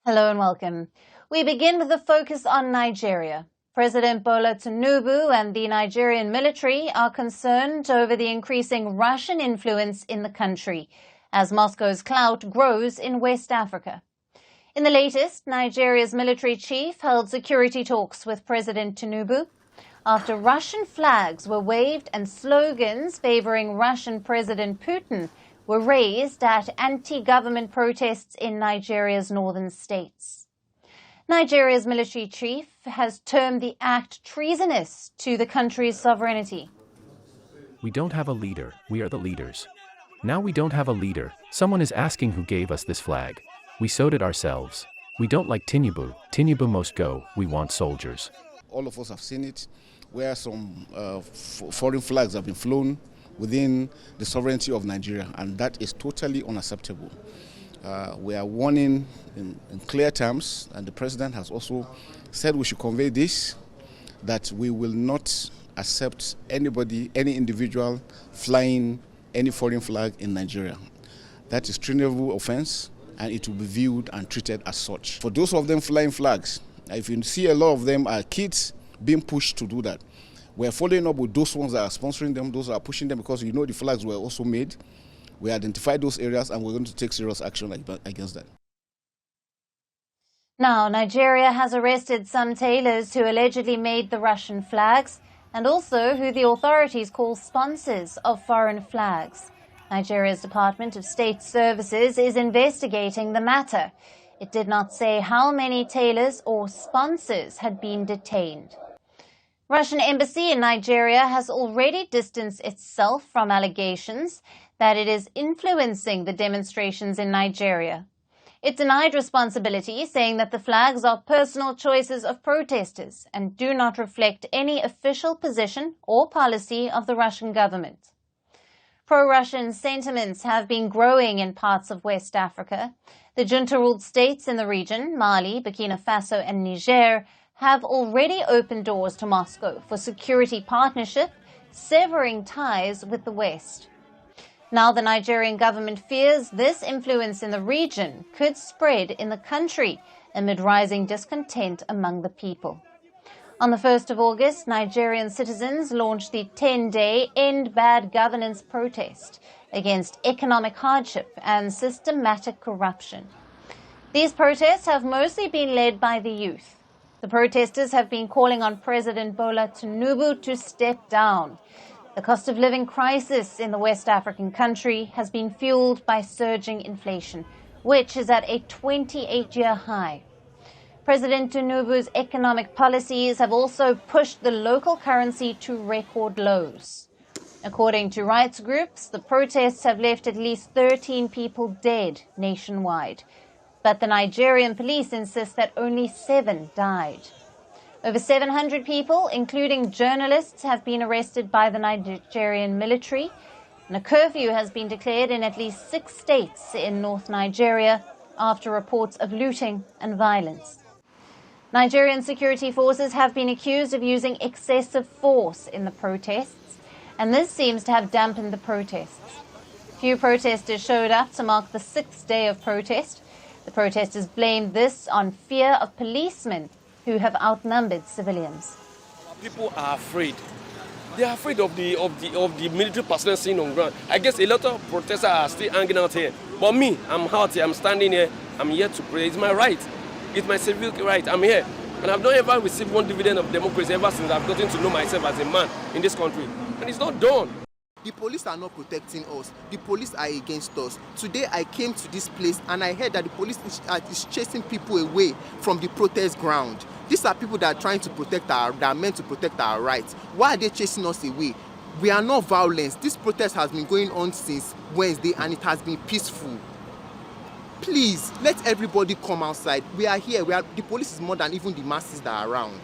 Hello and welcome. We begin with a focus on Nigeria. President Bola Tinubu and the Nigerian military are concerned over the increasing Russian influence in the country as Moscow's clout grows in West Africa. In the latest, Nigeria's military chief held security talks with President Tinubu after Russian flags were waved and slogans favoring Russian President Putin were raised at anti-government protests in Nigeria's northern states. Nigeria's military chief has termed the act treasonous to the country's sovereignty. We don't have a leader, we are the leaders. Now we don't have a leader, someone is asking who gave us this flag. We sewed it ourselves. We don't like Tinubu, Tinubu must go, we want soldiers. All of us have seen it, where some foreign flags have been flown within the sovereignty of Nigeria, and that is totally unacceptable. We are warning in clear terms, and the president has also said we should convey this, that we will not accept anybody, any individual flying any foreign flag in Nigeria. That is treasonable offense, and it will be viewed and treated as such. For those of them flying flags, if you see a lot of them are kids being pushed to do that. We're following up with those ones that are sponsoring them, those that are pushing them, because the flags were also made. We identified those areas and we're going to take serious action against that. Now, Nigeria has arrested some tailors who allegedly made the Russian flags and also who the authorities call sponsors of foreign flags. Nigeria's Department of State Services is investigating the matter. It did not say how many tailors or sponsors had been detained. Russian embassy in Nigeria has already distanced itself from allegations that it is influencing the demonstrations in Nigeria. It denied responsibility, saying that the flags are personal choices of protesters and do not reflect any official position or policy of the Russian government. Pro-Russian sentiments have been growing in parts of West Africa. The junta-ruled states in the region, Mali, Burkina Faso and Niger, have already opened doors to Moscow for security partnership, severing ties with the West. Now the Nigerian government fears this influence in the region could spread in the country amid rising discontent among the people. On the 1st of August, Nigerian citizens launched the 10-day End Bad Governance protest against economic hardship and systematic corruption. These protests have mostly been led by the youth. The protesters have been calling on President Bola Tinubu to step down. The cost of living crisis in the West African country has been fueled by surging inflation, which is at a 28-year high. President Tinubu's economic policies have also pushed the local currency to record lows. According to rights groups, the protests have left at least 13 people dead nationwide. But the Nigerian police insist that only 7 died. Over 700 people, including journalists, have been arrested by the Nigerian military, and a curfew has been declared in at least 6 states in North Nigeria after reports of looting and violence. Nigerian security forces have been accused of using excessive force in the protests, and this seems to have dampened the protests. Few protesters showed up to mark the 6th day of protest. The protesters blamed this on fear of policemen who have outnumbered civilians. People are afraid. They are afraid of the military personnel seen on ground. I guess a lot of protesters are still hanging out here. But me, I'm out here, I'm standing here, I'm here to pray. It's my right. It's my civic right. I'm here. And I've not ever received one dividend of democracy ever since I've gotten to know myself as a man in this country. And it's not done. The police are not protecting us. The police are against us. Today I came to this place and I heard that the police is chasing people away from the protest ground. These are people that are trying to that are meant to protect our rights. Why are they chasing us away? We are not violent. This protest has been going on since Wednesday and it has been peaceful. Please, let everybody come outside. We are here. The police is more than even the masses that are around.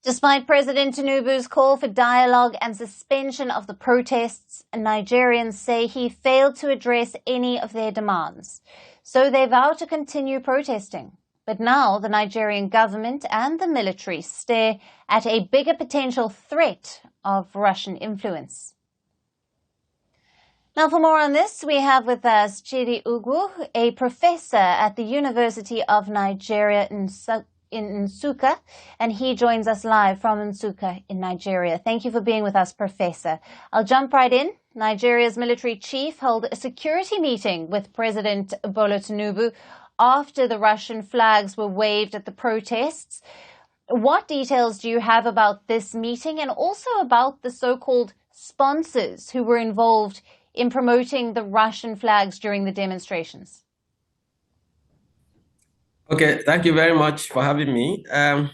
Despite President Tinubu's call for dialogue and suspension of the protests, Nigerians say he failed to address any of their demands. So they vow to continue protesting. But now the Nigerian government and the military stare at a bigger potential threat of Russian influence. Now, for more on this, we have with us Chidi Ugwu, a professor at the University of Nigeria in Nsukka, and he joins us live from Nsukka in Nigeria. Thank you for being with us, Professor. I'll jump right in. Nigeria's military chief held a security meeting with President Bola Tinubu after the Russian flags were waved at the protests. What details do you have about this meeting and also about the so-called sponsors who were involved in promoting the Russian flags during the demonstrations? Okay, thank you very much for having me. I'll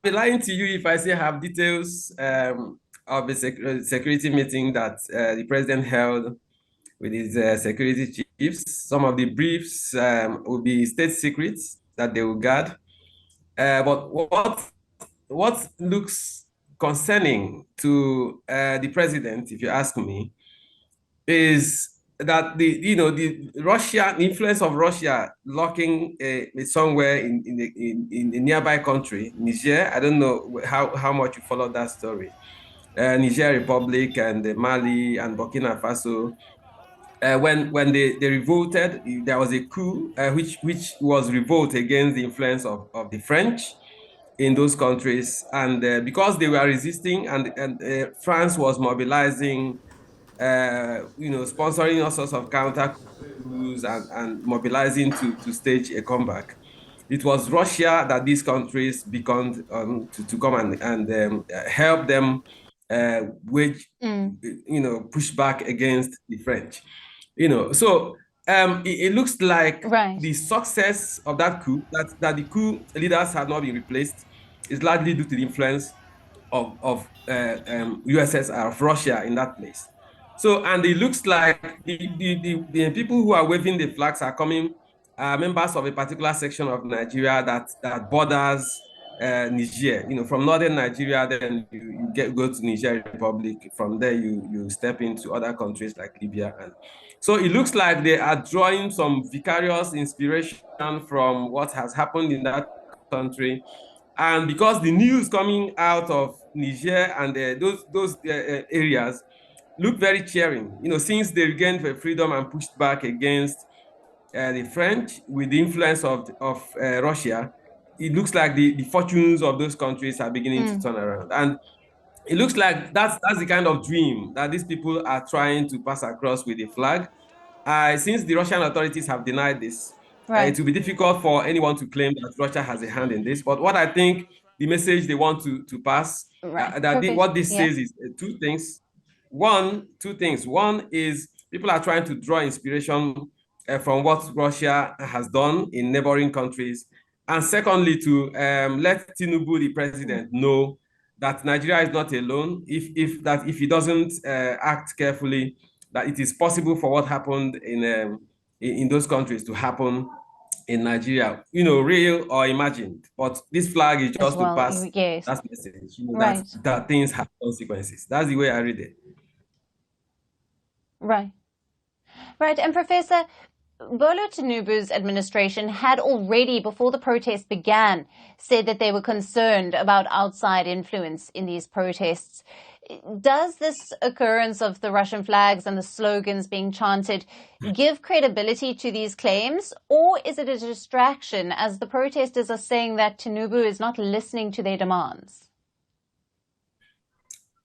be lying to you if I say I have details of a security meeting that the president held with his security chiefs. Some of the briefs will be state secrets that they will guard. But what looks concerning to the president, if you ask me, is that the influence of Russia locking somewhere in a nearby country, Niger. I don't know how much you follow that story. Niger Republic and Mali and Burkina Faso. When they revolted, there was a coup which was revolt against the influence of the French in those countries, and because they were resisting, and France was mobilizing, sponsoring all sorts of counter coups and mobilizing to stage a comeback. It was Russia that these countries began to come and help them push back against the French. So it looks like the success of that coup, that the coup leaders have not been replaced, is largely due to the influence of USSR, of Russia in that place. So, and it looks like the people who are waving the flags are coming, members of a particular section of Nigeria that borders Niger. From northern Nigeria, then you go to Niger Republic. From there, you step into other countries like Libya. And so it looks like they are drawing some vicarious inspiration from what has happened in that country. And because the news coming out of Niger and those areas look very cheering, since they regained freedom and pushed back against the French with the influence of Russia, it looks like the fortunes of those countries are beginning to turn around. And it looks like that's the kind of dream that these people are trying to pass across with the flag. Since the Russian authorities have denied this, it will be difficult for anyone to claim that Russia has a hand in this. But what I think the message they want to pass, what this says is two things. Two things. One is people are trying to draw inspiration from what Russia has done in neighboring countries. And secondly, to let Tinubu, the president, know that Nigeria is not alone. If he doesn't act carefully, that it is possible for what happened in those countries to happen in Nigeria, real or imagined. But this flag is just to pass that message, that things have consequences. That's the way I read it. Right. And Professor, Bola Tinubu's administration had already, before the protests began, said that they were concerned about outside influence in these protests. Does this occurrence of the Russian flags and the slogans being chanted give credibility to these claims, or is it a distraction as the protesters are saying that Tinubu is not listening to their demands?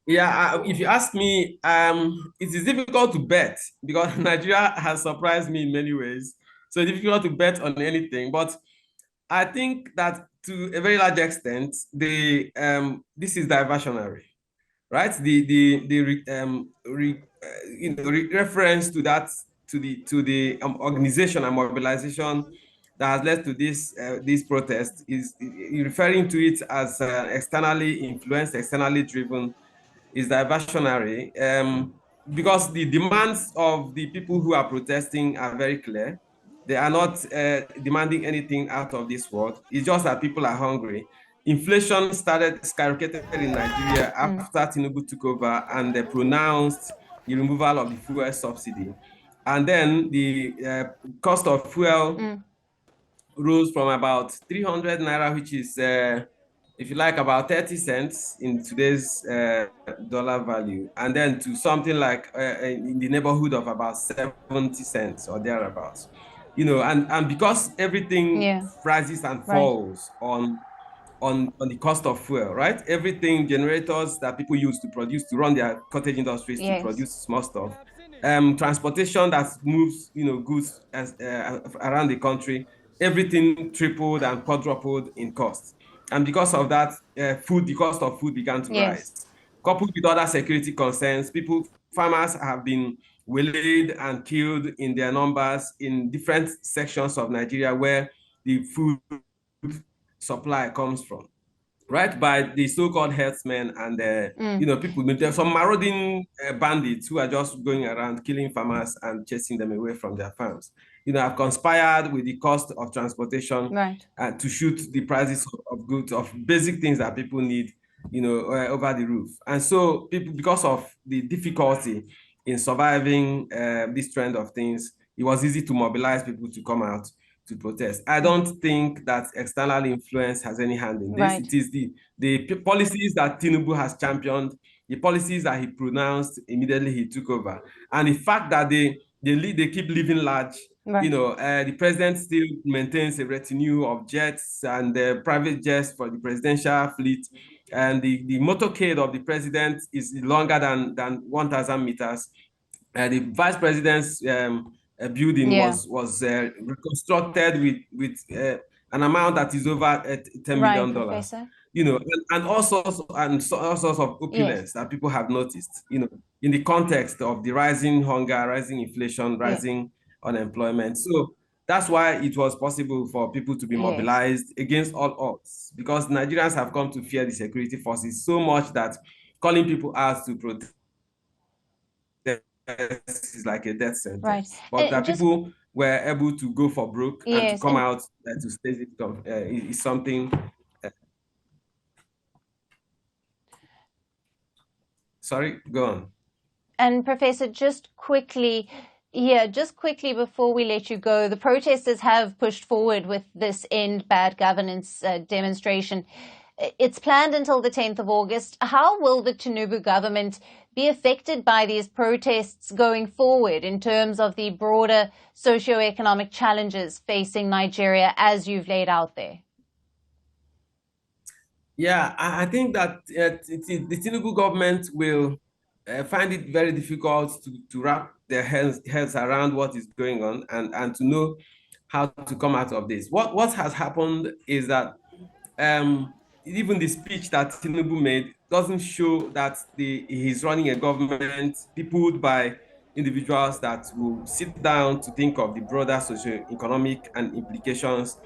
Yeah, if you ask me, it is difficult to bet because Nigeria has surprised me in many ways. So it's difficult to bet on anything. But I think that to a very large extent, this is diversionary, right? Reference to that, to the organization and mobilization that has led to this protest is referring to it as externally influenced, externally driven, is diversionary, because the demands of the people who are protesting are very clear. They are not demanding anything out of this world. It's just that people are hungry. Inflation started skyrocketing in Nigeria after Tinubu took over and they pronounced the removal of the fuel subsidy. And then the cost of fuel rose from about 300 naira, which is if you like, about 30 cents in today's dollar value, and then to something like in the neighborhood of about 70 cents or thereabouts. And because everything rises and falls on the cost of fuel, right? Everything, generators that people use to run their cottage industries to produce small stuff, transportation that moves, goods around the country, everything tripled and quadrupled in cost. And because of that, the cost of food began to rise. Coupled with other security concerns, farmers have been waylaid and killed in their numbers in different sections of Nigeria where the food supply comes from, right? By the so-called herdsmen and people. There's some marauding bandits who are just going around killing farmers and chasing them away from their farms. Have conspired with the cost of transportation to shoot the prices of goods, of basic things that people need, over the roof. And so people, because of the difficulty in surviving this trend of things, it was easy to mobilize people to come out to protest. I don't think that external influence has any hand in this. It is the policies that Tinubu has championed, the policies that he pronounced immediately he took over, and the fact that they keep living large. The president still maintains a retinue of jets and private jets for the presidential fleet, and the motorcade of the president is longer than 1,000 meters. The vice president's building was reconstructed with an amount that is over $10 million. Professor. And all sorts of opulence that people have noticed, in the context of the rising hunger, rising inflation, rising unemployment. So that's why it was possible for people to be mobilized against all odds, because Nigerians have come to fear the security forces so much that calling people out to protest is like a death sentence. But that people were able to go for broke and to come out to stage it is something. Sorry, go on. And Professor, just quickly before we let you go, the protesters have pushed forward with this End Bad Governance demonstration. It's planned until the 10th of August. How will the Tinubu government be affected by these protests going forward in terms of the broader socio-economic challenges facing Nigeria as you've laid out there? Yeah, I think that the Tinubu government will find it very difficult to wrap their heads around what is going on and to know how to come out of this. What has happened is that even the speech that Tinubu made doesn't show that he's running a government peopled by individuals that will sit down to think of the broader socio-economic and implications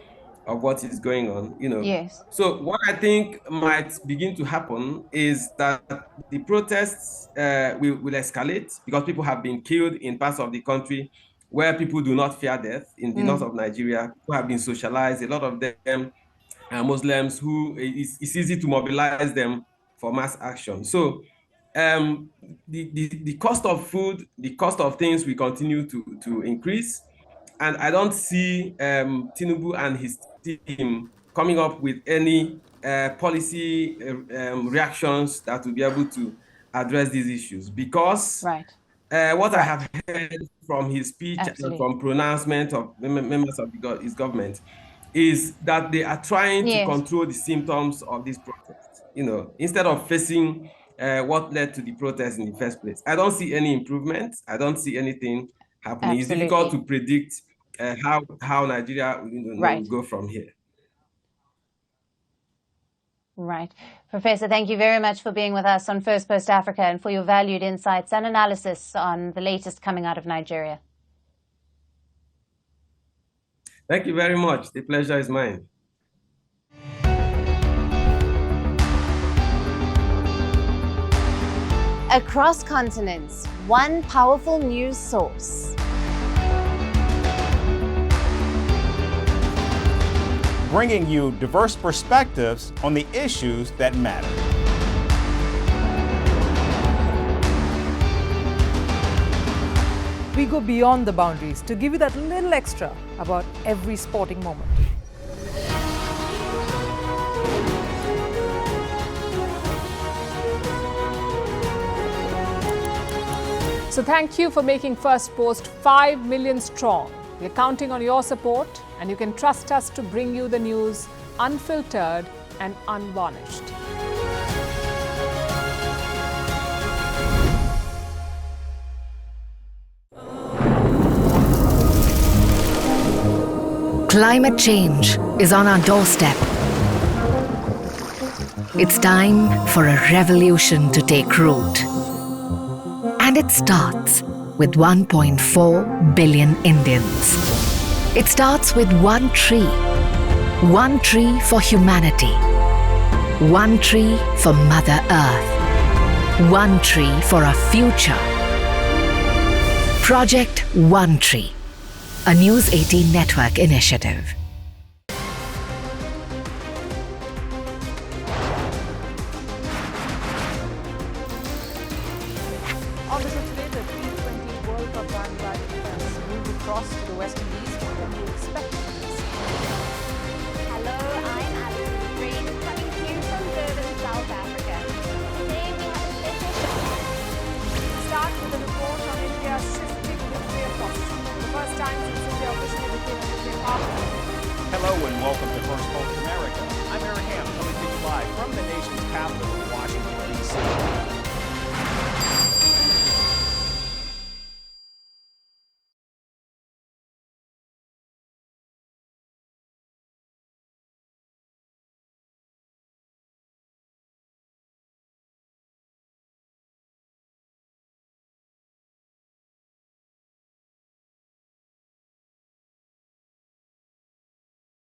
of what is going on, Yes. So what I think might begin to happen is that the protests will escalate because people have been killed in parts of the country where people do not fear death. In the north of Nigeria, who have been socialized, a lot of them are Muslims who it's easy to mobilize them for mass action. So the cost of food, the cost of things will continue to increase. And I don't see Tinubu and his team coming up with any policy reactions that will be able to address these issues, because what I have heard from his speech and from pronouncement of members of his government is that they are trying to control the symptoms of this protest, instead of facing what led to the protest in the first place. I don't see any improvement. I don't see anything happening. It's difficult to predict how Nigeria will go from here. Right. Professor, thank you very much for being with us on Firstpost Africa and for your valued insights and analysis on the latest coming out of Nigeria. Thank you very much. The pleasure is mine. Across continents, one powerful news source. Bringing you diverse perspectives on the issues that matter. We go beyond the boundaries to give you that little extra about every sporting moment. So thank you for making Firstpost 5 million strong. We're counting on your support, and you can trust us to bring you the news unfiltered and unvarnished. Climate change is on our doorstep. It's time for a revolution to take root. And it starts with 1.4 billion Indians. It starts with one tree. One tree for humanity. One tree for Mother Earth. One tree for our future. Project One Tree, a News 18 network initiative. On this today, the T20 World Cup bandwagon has moved across to the West Indies. What can we expect